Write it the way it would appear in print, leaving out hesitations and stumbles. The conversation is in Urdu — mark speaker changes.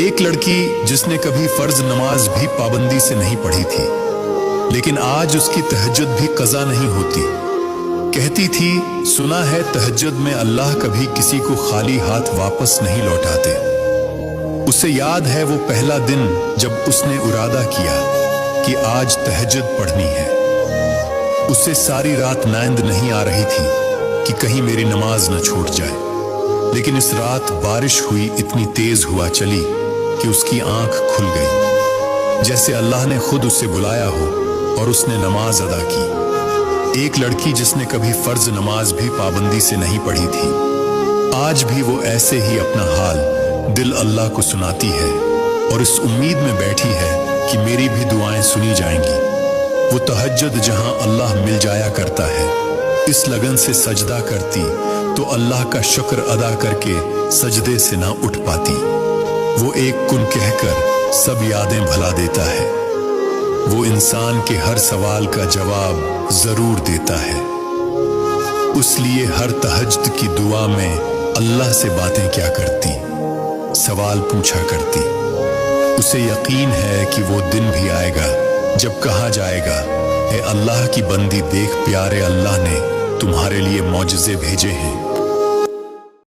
Speaker 1: ایک لڑکی جس نے کبھی فرض نماز بھی پابندی سے نہیں پڑھی تھی، لیکن آج اس کی تہجد بھی قضا نہیں ہوتی۔ کہتی تھی، سنا ہے تہجد میں اللہ کبھی کسی کو خالی ہاتھ واپس نہیں لوٹاتے۔ اسے یاد ہے وہ پہلا دن جب اس نے ارادہ کیا کہ آج تہجد پڑھنی ہے۔ اسے ساری رات نیند نہیں آ رہی تھی کہ کہیں میری نماز نہ چھوٹ جائے، لیکن اس رات بارش ہوئی، اتنی تیز ہوا چلی کہ اس کی آنکھ کھل گئی، جیسے اللہ نے خود اسے بلایا ہو، اور اس نے نماز ادا کی۔ ایک لڑکی جس نے کبھی فرض نماز بھی پابندی سے نہیں پڑھی تھی، آج بھی وہ ایسے ہی اپنا حال دل اللہ کو سناتی ہے، اور اس امید میں بیٹھی ہے کہ میری بھی دعائیں سنی جائیں گی۔ وہ تہجد جہاں اللہ مل جایا کرتا ہے، اس لگن سے سجدہ کرتی تو اللہ کا شکر ادا کر کے سجدے سے نہ اٹھ پاتی۔ وہ ایک کن کہہ کر سب یادیں بھلا دیتا ہے، وہ انسان کے ہر سوال کا جواب ضرور دیتا ہے۔ اس لیے ہر تہجد کی دعا میں اللہ سے باتیں کیا کرتی، سوال پوچھا کرتی۔ اسے یقین ہے کہ وہ دن بھی آئے گا جب کہا جائے گا، اے اللہ کی بندی، دیکھ پیارے اللہ نے تمہارے لیے معجزے بھیجے ہیں۔